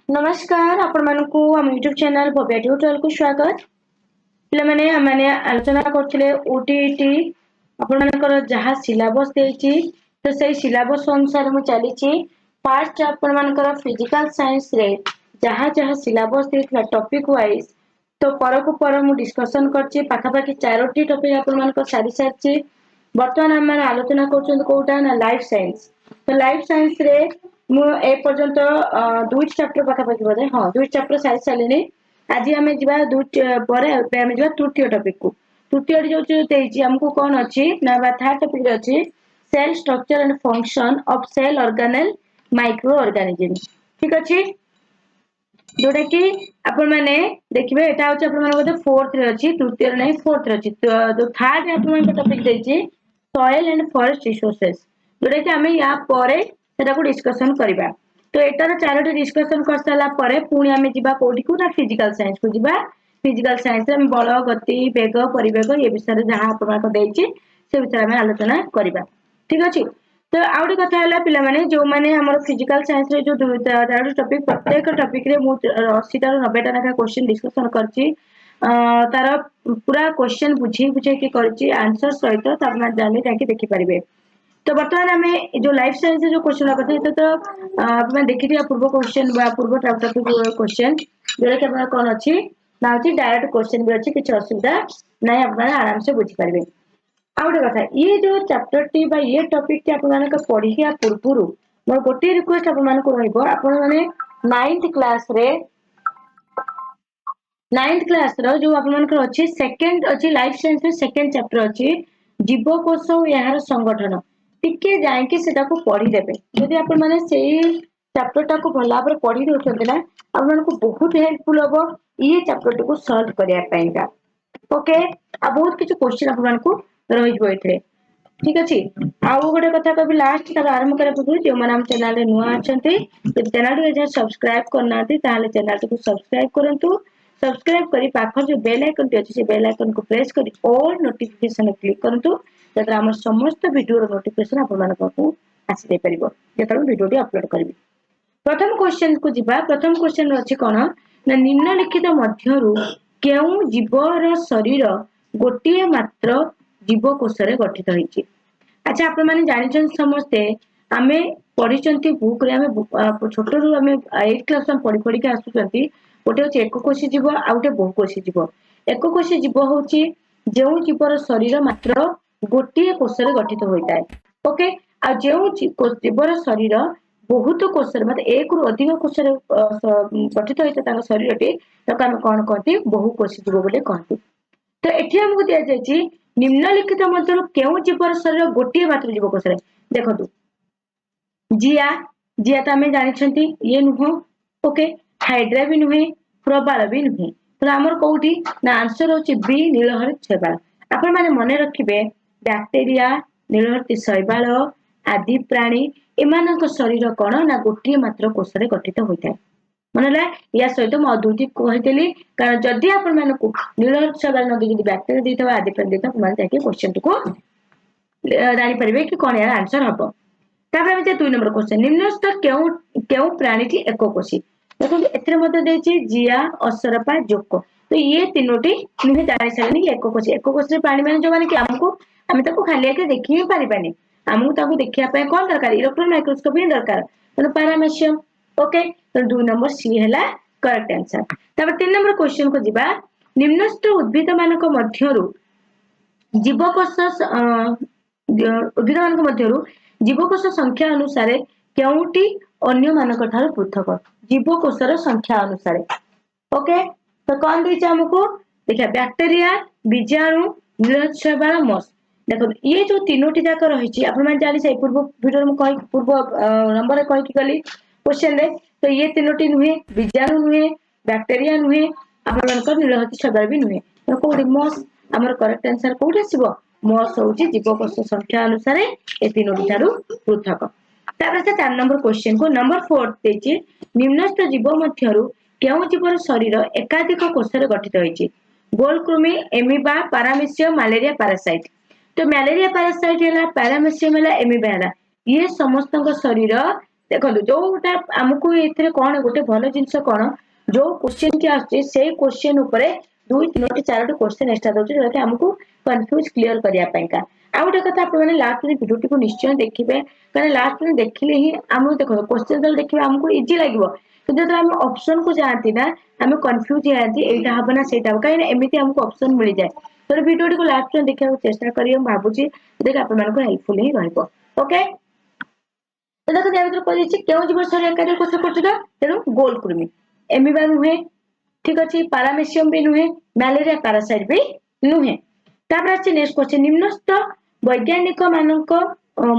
नमस्कार आपण मानकु हम यूट्यूब चैनल भव्या ट्यूटोरियल को स्वागत पिला माने माने आलोचना करथिले ओटीटी आपण मानकर जहा सिलेबस देछि तो सेही सिलेबस अनुसार मु चलीछि फर्स्ट आपण मानकर फिजिकल साइंस रे जहा जहा सिलेबस देथिला टॉपिक वाइज तो परकु पर मु डिस्कशन करछि पाखा पाखी 4टी टॉपिक आपण मानकर सारी सारछि वर्तमान हम माने आलोचना करछन कोटा ना लाइफ साइंस तो लाइफ साइंस रे मु ए पर्यंत दुई चैप्टर पाखा पाखी बोले हां दुई चैप्टर सारी सालेनी आज आम जा पर आम जा तृतीय टॉपिक को तृतीय जो देछि हमको कौन अच्छी ना थर्ड टॉपिक अच्छी cell structure and function of cell organelle microorganism ठीक अच्छे जोटा कि आपण माने देखिबे एटा होचे आपण माने बोले फोर्थ रे अछि तृतीय नै फोर्थ रे अछि जो थर्ड रे आपण माने टॉपिक देछि सॉइल एंड फॉरेस्ट रिसोर्सेस जोटा कि हमें या परे सेटा को डिस्कशन करबा तो एटार चारोटी डिस्कशन कर साला परे पुणी आमे जिबा कोडी को ना फिजिकल साइंस को जिबा फिजिकल साइंस रे बल गति वेग परिवेग ये विषय जहां आपण को देछि से विषय में आलोचना करबा ठीक अछि तो आउडी कथा हला पिला माने जो माने हमर फिजिकल साइंस रे जो चारोटी टॉपिक प्रत्येक टॉपिक रे मु 80 टा 90 टा का क्वेश्चन डिस्कशन करछि तार पूरा क्वेश्चन बुझी बुझे के करछि आंसर सहित तब जानि ताकि देखि परिबे तो वर्तमान हमें जो लाइफ साइंस जो क्वेश्चन करते हैं तो आपने देखि दिया पूर्व क्वेश्चन बा पूर्व टॉपिक क्वेश्चन जोरा के अपना कोन अछि ना अछि डायरेक्ट क्वेश्चन भी अछि किछ असुविधा नै अपना आराम से बुझी पारबे आउटे कथा ये जो चैप्टर टी बा ये टॉपिक के अपन माने पढिया पूर्वरु मोर गोटे रिक्वेस्ट अपन माने को रहइबो अपन माने 9th क्लास रे 9th क्लास रो जो अपन माने अछि सेकंड अछि लाइफ साइंस रे सेकंड चैप्टर अछि जीवकोष और यार संगठन टिके जाय कि सेटा को पढी देबे यदि अपन माने सेही चैप्टर टा को भला पर पढी दोछन ना अपन माने को बहुत हेल्पफुल होबो ये चैप्टर को सॉल्व करिया पाइगा ओके आ बहुत किछ क्वेश्चन अपन माने को रहि होइथे ठीक अछि आउ गोटे कथा कबि लास्ट तक आरंभ करे पूर्व जो मन हम चैनल रे नुआ अछंती तो चैनल रे जे सब्सक्राइब करनाती ताले चैनल को सब्सक्राइब करंतु सब्सक्राइब करी पाखर जो बेल आइकन टी अछि से बेल आइकन को प्रेस करी ऑल नोटिफिकेशन क्लिक करंतु जतरा हमर समस्त वीडियो रो नोटिफिकेशन आपन मन पाखु आसी दे परिबो जतरा वीडियो टी अपलोड करबी प्रथम क्वेश्चन को जिबा प्रथम क्वेश्चन अछि कोन ना निम्नलिखित मध्यरु केउ जीवर शरीर गोटिए मात्र जीवकोष रे गठित होइछि अच्छा आपण माने जानिछन समस्ते आमे पढिचंती बुक रे आमे छोट रु आमे 8 क्लास में पढि पढि के आसुचंती गोटे होछि एककोषी जीव आ गोटे बहुकोषी जीव एककोषी जीव होछि जेउ जीवर शरीर मात्र गोटिए कोष रे गठित होइताय ओके आ जेउ जीवर शरीर बहुत कोष रे मतलब एक रु अधिक कोष रे गठित होइता तांग शरीरटी तक हम कोन कहती बहुकोषी जीव बोले कहती तो एठी हमकु दिया जायछि निम्नलिखित मध्यरु केउ जीवर शरीर गोटिए मात्र जीवकोष रे देखंतु जिया जिया त हमें जानिछंती ये नुहो ओके हाइड्रा भी नुहे प्रबाल भी नुहे तो हमर कोउठी ना आंसर होछि बी नीलहरित शैवाल आपण माने मने रखिबे बैक्टीरिया नीलहरित शैवाल आदि प्राणी एमानक शरीर कोन ना गोटिए मात्र कोष रे गठित होइताय मनला या सहित म दुटी कहितली कारण जदि आपण मानकु नीलहरित शैवाल नदी जदि बैक्टीरिया देतबा आदि प्राणी देतबा माने ताकि क्वेश्चन को जानि परिबे कि कोन यार आंसर हबो तापर हम 2 नंबर क्वेश्चन निम्नस्थ केउ केउ प्राणी एककोषी देखो एथरे मते देछि जिया असरपा जोक तो ये तीनोटी निहे जानि सलनी एककोषी प्राणी माने जो माने कि हमको हम ताको खाली के देखि ही परिबानी हमको ताको देखिया पे कोन दरकार इलेक्ट्रॉन माइक्रोस्कोपी दरकार तो पैरामेशियम ओके तो 2 नंबर सी हैला करेक्ट आंसर तापर 3 नंबर क्वेश्चन को जिबा निम्नस्थ उद्भिद मानक मध्यरु जीवकोष उद्भिद मानक मध्यरु जीवकोष संख्या अनुसार केउटी अन्य मानक ठार पृथक जीवकोषर संख्या अनुसार ओके तो कौन दी हमको देखिए बैक्टीरिया बीजाणु नीलहरित शैवाल मस देखो ये जो तीनोटी जाक रही आपण माने जानि से पूर्व वीडियो में कहि पूर्व नंबर रे कहि कि गली क्वेश्चन रे तो ये तीनोटी नुहे बीजाणु नुहे बैक्टीरिया नुहे आपण मानकर नीलहरित शैवाल भी नुहे तो कोडी मस हमर करेक्ट आंसर कोठी आसीबो मस होची जीवकोष संख्या अनुसार ए तीनोटी ठारू पृथक तापर से 4 नंबर क्वेश्चन को नंबर 4 देछि निम्नस्थ जीव मध्यरु केउ जीवर शरीर एकाधिक कोष रे गठित होइछि गोलकृमि एमीबा पैरामीशियम मलेरिया पैरासाइट तो मलेरिया पैरासाइट हैला पैरामीशियम हैला एमीबा हैला ये समस्त शरीर देखो जोटा आमको ये कौन गोटे भल जिनस कौन जो क्वेश्चन की आसुची से क्वेश्चन उपरे 2-3-4 क्वेश्चन एक्स्ट्रा दउची जोटा कि हमको कंफ्यूज क्लियर करिया पैका आ गोटे कथा आप माने लास्ट में वीडियो को निश्चय देखिबे कारण लास्ट में देखिले ही हम देखो क्वेश्चन जब देखिबे हमको इजी लागिवो किंतु जब हम ऑप्शन को जानती ना हम कंफ्यूज हेती एटा हबना सेटा काई एमिति हमको ऑप्शन मिल जाए तो वीडियो को लास्ट में देखिया चेष्टा करियो भाबुची देख आप मानको हेल्पफुल ही रहइबो ओके तो देखो या भीतर कहि केउ जीव शरीर कार्य कोष करछुदा तेनु गोल कृमि एमिबा नुहे ठीक अछि पारामेसियम भी नुहे मैलेरिया पैरासाइट भी नुहे तापर अछि नेक्स्ट क्वेश्चन निम्नस्थ वैज्ञानिक मानक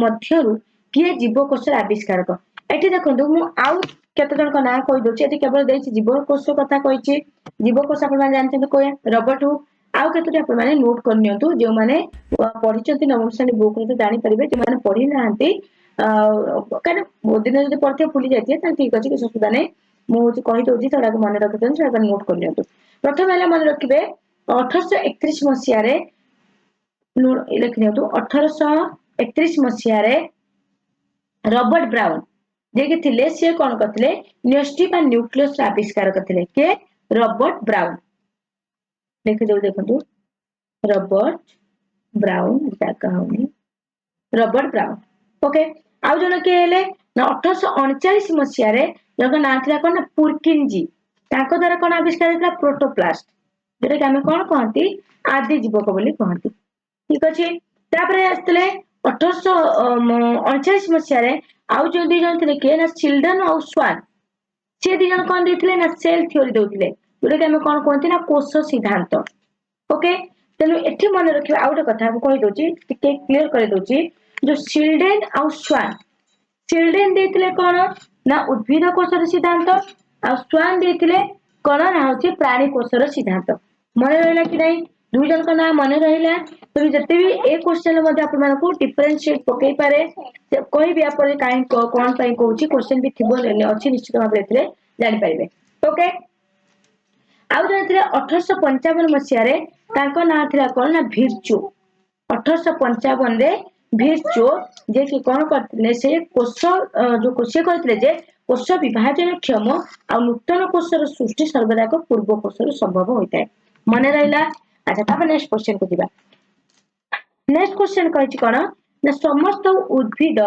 मध्यरु किए जीवकोष आविष्कारक एठी देखंतु मु आउ केते जन का ना कहि दोछि एठी केवल देछि जीवकोष कथा कहिछि जीवकोष आपण माने जानते कोया रॉबर्ट हु आउ केते आपण माने नोट कर नियंतु जे माने पढिचंती नवम श्रेणी बुक रे जानि परिबे जे माने पढि नाहंती कारण दिन जब पढ़ते भूली जाइए ठीक अच्छे किसी असुविधा नहीं मुझे कही दूसरी थोड़ा मन रखिए नोट कर लिया प्रथम है मन रखिए 1831 मसीह लिख दिंतु 1831 मसीह रॉबर्ट ब्राउन जे कि सी कौन करते न्यूक्लियस न्यूक्लियस आविष्कार करते के रॉबर्ट ब्राउन लिखि दो देखो Robert brown Robert brown okay आउ जन किए हेले 1839 मसीह जन ना थिला कोन पुरकिनजी ताको द्वारा कोन आविष्कार हेतला प्रोटोप्लास्ट जेटा कि हमें कोन कहंती आदि जीवक बोली कहंती ठीक अछि तापरे आस्तले 1839 मसीह आउ जो दी जन थिले के ना चिल्ड्रन और स्वान से दी जन कोन देथिले ना सेल थ्योरी देउथिले जेटा कि हमें कोन कहंती ना कोष सिद्धांत ओके तेनु एठी मन रखिबा आउटे कथा हम कहि दोची टिके क्लियर कर दोची जो चिल्ड्रेन और स्वान चिल्ड्रेन देथिले कोन ना उद्भिद कोषर सिद्धांत और स्वान देथिले कोन ना होची प्राणी कोषर सिद्धांत मन रहला कि नहीं दुई जन का नाम मन रहला तो जते भी ए क्वेश्चन मध्ये आपण मानको डिफरेंशिएट पकई पारे कोई भी आपण काई कोन पई कहूची क्वेश्चन भी थिबो लेले अछि निश्चित भाबे एथिले जानि पाइबे ओके आउ जतिले 1855 मसिया रे ताको ना थिला कोन ना भिर्चु 1855 रे भिर्चु जे कि कोन करथिले से कोष जो कोष करथिले जे कोष विभाजन क्षम आ नूतन कोषर सृष्टि सर्वदा को पूर्व कोषर संभव होइताय मने रहला अच्छा तापर नेक्स्ट क्वेश्चन को दिबा नेक्स्ट क्वेश्चन कहछि कोन ना समस्त उद्भिद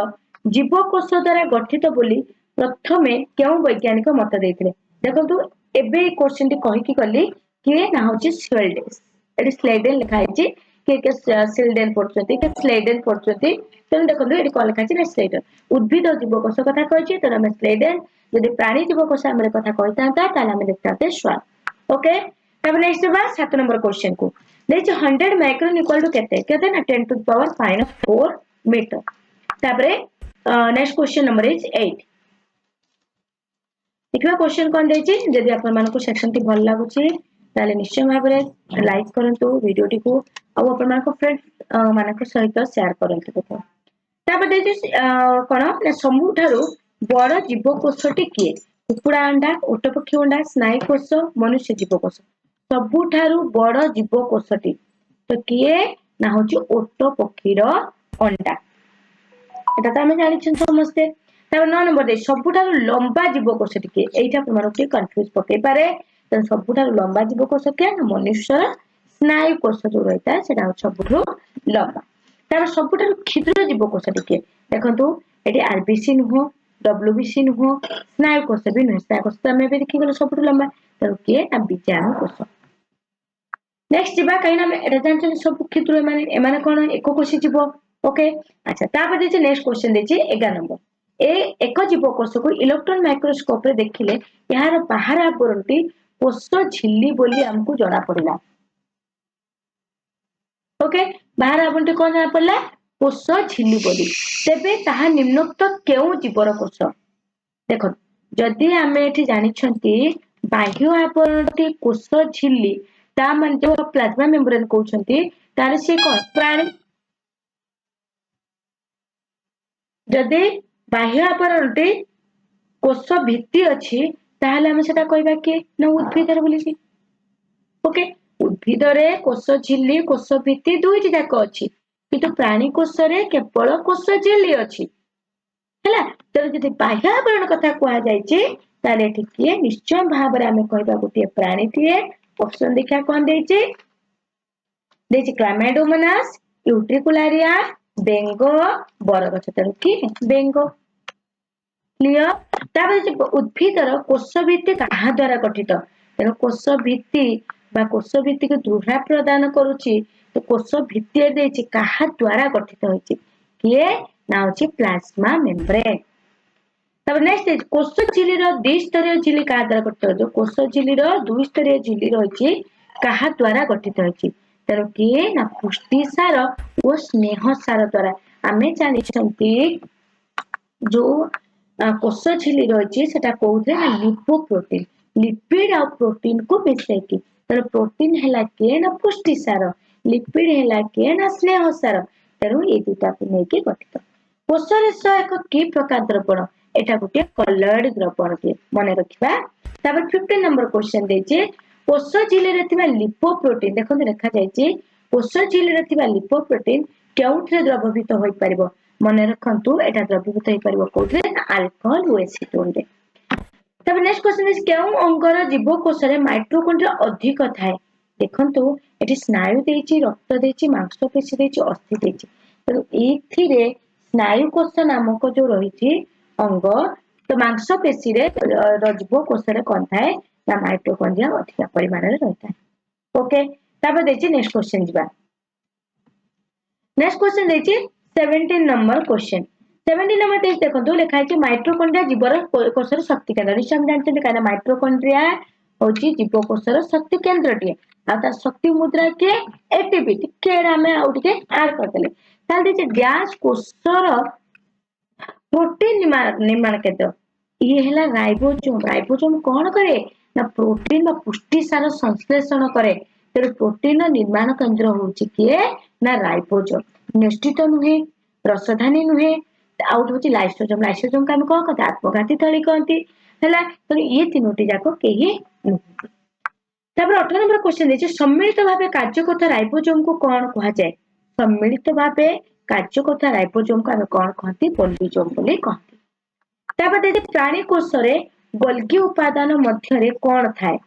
जीवकोष द्वारा गठित बोली प्रथमे केउ वैज्ञानिक मत देथिले देखंतु एबे क्वेश्चन टी कहि कि कली के ना होछि स्वेल्डेस एटी स्लेडेन लिखा हैछि के स्लेडेन पढछथि के स्लेडेन पढछथि तेन देखंतु एटी कोन लिखा हैछि ना स्लेडेन उद्भिद जीवकोष कथा कहछि त हम स्लेडेन यदि प्राणी जीवकोष हमरे कथा कहितांता ताले हम लिखताते स्वान ओके तब नेक्स्ट बा 7 नंबर क्वेश्चन को देछि 100 माइक्रोन इक्वल टू केते केते ना 10 टू द पावर -4 मीटर तापरे नेक्स्ट क्वेश्चन नंबर इज 8 देखिबा क्वेश्चन कोन देछि यदि आपण मानको सेक्शन टी भल लागुछि ताले निश्चय भाबरे लाइक करंतु वीडियो टी को आ आपण मानको फ्रेंड मानको सहित शेयर करंतु देखो तापर देछि कोन ना समुठारु बड़ जीवकोषटी किए कुकुड़ा अंडा ओटपक्षी अंडा स्नायु कोष मनुष्य जीवकोष सबुठारु बड़ जीवकोषटी तो किए ना होची ओटपक्षीर अंडा एटा त हम जानि छि समस्ते तब 9 नंबर दे सबुठारु लंबा जीवकोषटी किए एइटा प्रमाणटी कंफ्यूज पके पारे त सबुठारु लंबा जीवकोष के मनुष्य स्नायु कोष जो रहता सेटा सबुठारु लंबा तब सबुठारु क्षुद्र जीवकोषटी किए देखंतु एटी आरबीसी नुहो डब्ल्यूबीसी नुहो स्नायु कोष भी नुहो स्नायु कोष त हमें भी देखि गेलो सबुठारु लंबा त किए ना बीजाणु कोष नेक्स्ट जीवा कहिना में एटा जानछन सब क्षुद्र माने एमाने कोन एको कोषी जीव ओके अच्छा तापर देछि नेक्स्ट क्वेश्चन देछि 11 नंबर ए एक जीवकोष को इलेक्ट्रॉन माइक्रोस्कोप रे देखिले यार बाहर आवरणटी कोष झिल्ली बोली हमकु जणा पड़िला ओके बाहर आवरणटी कोन जणा पड़ला कोष झिल्ली बोली तेबे ताहा निम्नोक्त केउ जीवर कोष देखो जदि हमें एठी जानि छंती बाह्य आवरणटी कोष झिल्ली ता मन जो प्लाज्मा मेम्ब्रेन कहउछंती तार से कोन प्राणी जदि बाह्य आवरणटी कोष भित्ति अछि ताहले हम सेटा कहबा कि न उद्भिदर बोली ओके उद्भिद रे कोष झिल्ली कोष भित्ति दुईटी जाक अछि किंतु प्राणी कोष रे केवल कोष झिल्ली अछि ହେଲା। ତେଣु ଯଦି ବାହ୍ୟ आवरण कथा कुआ जायछि ताले किए निश्चय भाव आम कहबा गोटे प्राणीटीए। ऑप्शन देखा कौन देछि क्लामाइडोमोनास, यूट्रिकुलारिया, बेंगो, बरगछ। तेणु कि बेंगो क्लियर। तापर उद्भिदर कोष भित्ति कहा द्वारा गठित तेणु कोष भित्ति बा कोष भित्ति को दृढ़ प्रदान करुच्ची तो कोष भित्ति देछि कहा द्वारा गठित होइछि किए ना होछि प्लाज्मा मेम्ब्रेन। तब नेक्स्ट कोष झिल्ली रो द्विस्तरीय झिल्ली कहा द्वारा गठित जो कोष झिल्ली रो द्विस्तरीय झिल्ली रहिछि कहा द्वारा गठित होइछि तेणु किए ना पुष्टि सार और स्नेह सार द्वारा। आमे जानि छंती जो कोष झिल्ली रहिछि सेटा कोउथे ना लिपोप्रोटीन लिपिड और प्रोटीन को मिसैकि तर प्रोटीन हैला के ना पुष्टि सार लिपिड हैला के ना स्नेह सार तेणु ये दुटा को नेकी गठित। कोष एक कि प्रकार द्रवण एटा गोटे कलर्ड द्रवण के मन रखिबा। तापर 15 नंबर क्वेश्चन देछि कोष झिल्ली रे थिबा लिपोप्रोटीन देखो लिखा जायछि कोष झिल्ली रे थिबा लिपोप्रोटीन केउथरे द्रवभूत होई परिबो मन रखंतु एटा द्रवभूत होई परिबो कोथरे अल्कोहल व एसीटोन रे। तब नेक्स्ट क्वेश्चन इज केउ अंगर जीवकोश रे माइटोकॉन्ड्रिया अधिक थाए देखंतु एठी स्नायु देछि रक्त देछि मांसपेशी देछि अस्थि देछि तो एथिरे स्नायु कोश नामक जो रहिछि अंग तो मांसपेशी रे जीवकोश रे कोन थाए ना माइटोकॉन्ड्रिया अधिक परिमाण रे रहता है। ओके तब देछि नेक्स्ट क्वेश्चन जिबा। नेक्स्ट क्वेश्चन देछि 17 नंबर क्वेश्चन 17 नंबर देछि देखंतु लिखा है कि माइटोकॉन्ड्रिया जीवर कोशर शक्ति केंद्र निश्चय हम जानते हैं माइटोकॉन्ड्रिया होची जीवकोशर शक्ति केंद्रटी आ ता शक्ति मुद्रा के एटीपी टिके रामे आउ टिके ऐड कर देले ताल देछि गैस कोशर प्रोटीन निर्माण केंद्र ये हैला राइबोसोम कोन करे ना प्रोटीन और पुष्टि सार संश्लेषण करे तेरे प्रोटीन निर्माण केंद्र होची किए ना राइबोसोम निश्चित नुहे रसधानी नुहे आउट होची लाइसोसोम का हम कह कहता आत्मघाती थली कहती हैला तो ये तीनोटी जाको केही नुहे। तापर 18 नंबर क्वेश्चन देछि सम्मिलित भाबे कार्यकर्ता राइबोसोम को कोन कहा जाय सम्मिलित भाबे कार्यकर्ता राइबोसोम को हम कोन कहती गोल्गी बोली कहती। तापर देछि प्राणी कोश रे गोल्गी उपादान मध्य रे कोन थाए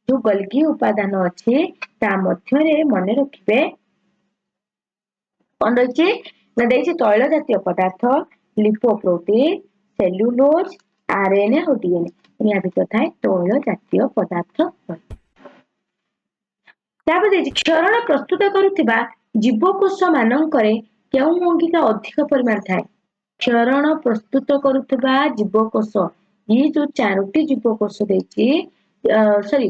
जो गोल्गी उपादान अछि ता मध्य रे मने रखिबे कोन रहिछि ना देछि तैल जातीय पदार्थ लिपोप्रोटीन सेल्युलोज आरएनए और डीएनए या भीतर थाए तैल जातीय पदार्थ। तापर देछि क्षरण प्रस्तुत करुथिबा जीवकोश मानंकरे केउ अंगिका अधिक परिमाण थाए क्षरण प्रस्तुत करुथिबा जीवकोश ये जो चारोटी जीवकोश देछि सॉरी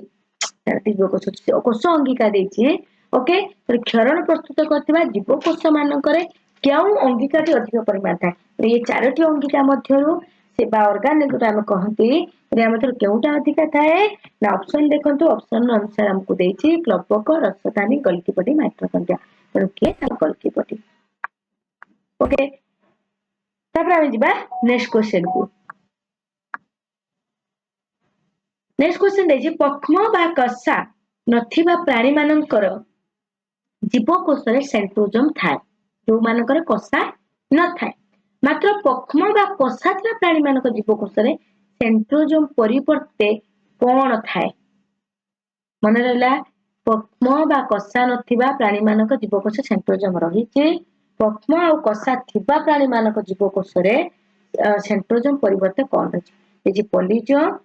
जीवकोश कोश अंगिका देछि ओके तो क्षरण प्रस्तुत करथिबा जीवकोश मानंकरे केउ अंगिकाटी अधिक परिमाण थाए ये चारोटी अंगिका मध्यरु सेवा ऑर्गन जो हम कहती रे मध्य केउटा अधिक थाए ना ऑप्शन देखंतु ऑप्शन अनुसार हमको देछि क्लबक रसधानी गल्कीपटी माइटोकॉन्ड्रिया तो के गल्कीपटी। ओके तापर हम जिबा नेक्स्ट क्वेश्चन को। नेक्स्ट क्वेश्चन देछि पक्ष्म बा कसा नथिबा प्राणी मानंकर जीवकोश रे सेंट्रोजोम थाए जो मानकर कसा न थाए मात्र पक्ष्म बा कसा थिबा प्राणी मानक जीवकोश रे सेंट्रोजोम परिवर्ते कोन थाए मन रहला पक्ष्म बा कसा नथिबा प्राणी मानक जीवकोश सेंट्रोजोम रहिछि पक्ष्म और कसा थिबा प्राणी मानक जीवकोश रे सेंट्रोजोम परिवर्ते कोन अछि जे पॉलीजोम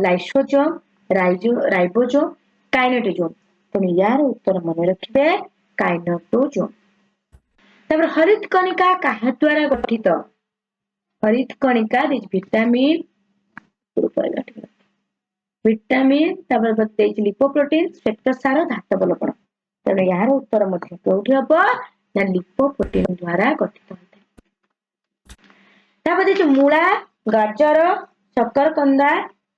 लाइसोजोम राइबोसोम काइनेटोजोम तो यार उत्तर मन रखिबे काइनेटोजोम। तापर हरित कणिका काहा द्वारा गठित हरित कणिका दिस विटामिन तापर बतेछि लिपोप्रोटीन श्वेतसार धातव लवण तेणु यार उत्तर मध्य कोठी हबो ना लिपोप्रोटीन द्वारा गठित होता है। तापर देछि मूला गाजर शकरकंदा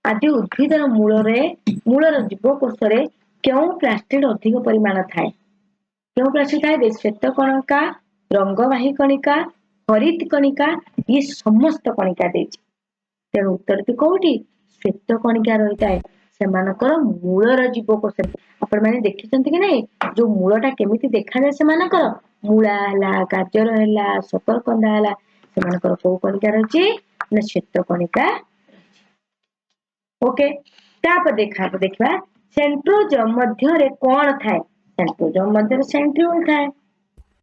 आदि उद्भिदर मूलर जीवकोश रे केउ प्लास्टिड अधिक परिमाण थाए केउ प्लास्टिड थाए श्वेत कणिका रंगवाही कणिका हरित कणिका ये समस्त कणिका देछि तेणु उत्तर ती कोठी श्वेत कणिका रहिताए सेमानकर मूलर जीवकोश आपण माने देखिसंती कि नहीं जो मूलटा केमिति देखा जाय सेमानकर मूला हला गाजर हला शकरकंदा हला सेमानकर को कणिका रही ना श्वेत कणिका। ओके तापर देखा सेंट्रोजोम मध्य रे कौन थाए सेंट्रोजोम मध्य रे सेंट्रियोल थाए।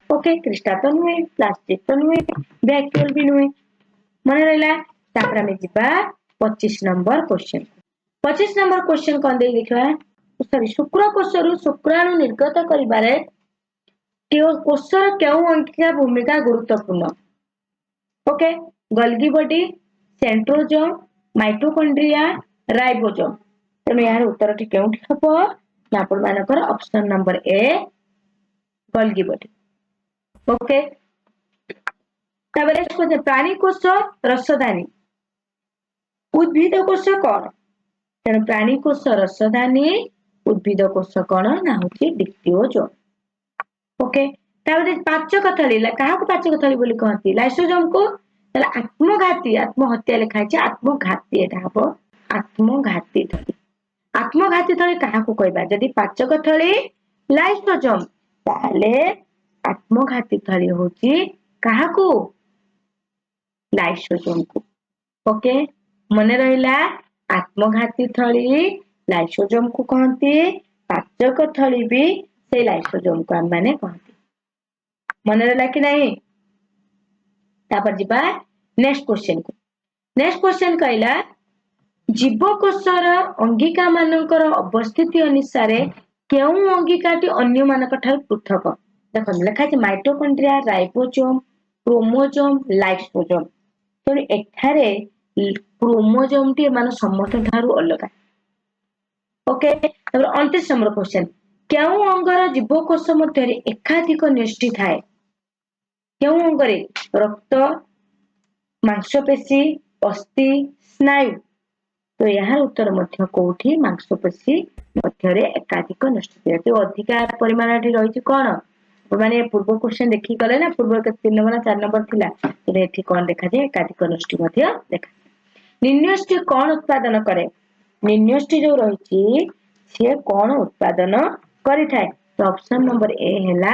ओके क्रिस्टा तो नुहे प्लास्टिक तो नुहे वैक्यूल भी नुहे मन रहा। तापर आमे जिबा 25 नंबर क्वेश्चन 25 नंबर क्वेश्चन कौन दे देखा सॉरी शुक्रकोश रु शुक्राणु निर्गत करिबारे कोशर केउ अंकिका भूमिका गुरुत्वपूर्ण। Okay Golgi body centrosome mitochondria ribosome तेणु यार उत्तर टी केउठी हबो ना आपण मानकर option number A Golgi body. Okay ताबरे प्राणी कोश रसदानी उद्भिद कोश कौन तेणु प्राणी कोश रसदानी उद्भिद कोश कौन ना होची डिक्टियोजोम। ओके ताबरे पाचक थली क्या पाचक थली बोली कहती लाइसोजोम को आत्मघाती आत्महत्या लिखा है आत्मघाती एटा हबो आत्मघाती थली। आत्मघाती थली क्या कहबा जदि पाचक थली लाइसोजोम ताले आत्मघाती थली होची काहाकू लाइसोजोम को। ओके मन रहिला आत्मघाती थली लाइसोजोम को कहती पाचक थली भी से लाइसोजोम को हम माने कहती मन रहिला कि नहीं। तापर जिबा नेक्स्ट क्वेश्चन कहला जीवकोशर अंगिका मानकर अवस्थिति अनुसार केउ अंगिकाटी अन्य मानक ठार पृथक देखो लिखा है माइटोकॉन्ड्रिया राइबोसोम क्रोमोसोम लाइसोसोम तो एठारे क्रोमोसोम टी मान समस्त ठारू अलग। ओके तापर 29 नंबर क्वेश्चन केउ अंगर जीवकोश मध्य एकाधिक न्यष्टि थाए केउ अंगरे रक्त मांसपेशी अस्थि स्नायु तो यार उत्तर मध्य कोठी मांसपेशी मध्य एकाधिक नष्ट अधिका परिमाण रही कौन माने पूर्व क्वेश्चन देखी गले ना पूर्व 3 नंबर ना 4 नंबर थिला तो एठी कौन देखा जाए एकाधिक नष्टि मध्य देखा। निन्योष्टि कौन उत्पादन करे निन्योष्टि जो रही सी कौन उत्पादन करि थाए तो ऑप्शन नंबर ए हैला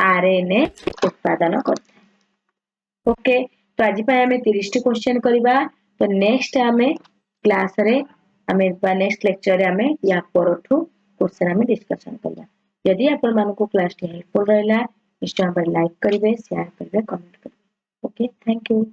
आरएनए उत्पादन करता है। ओके तो आज आम 30 क्वेश्चन करवा तो नेक्स्ट आम क्लास रे आम नेक्स्ट लेक्चर रे आम या परठू क्वेश्चन आम डिस्कशन करवा। यदि आपण मानको क्लास टी हेल्पफुल रहला निश्चय लाइक करेंगे शेयर करेंगे कमेंट करेंगे। Okay thank you.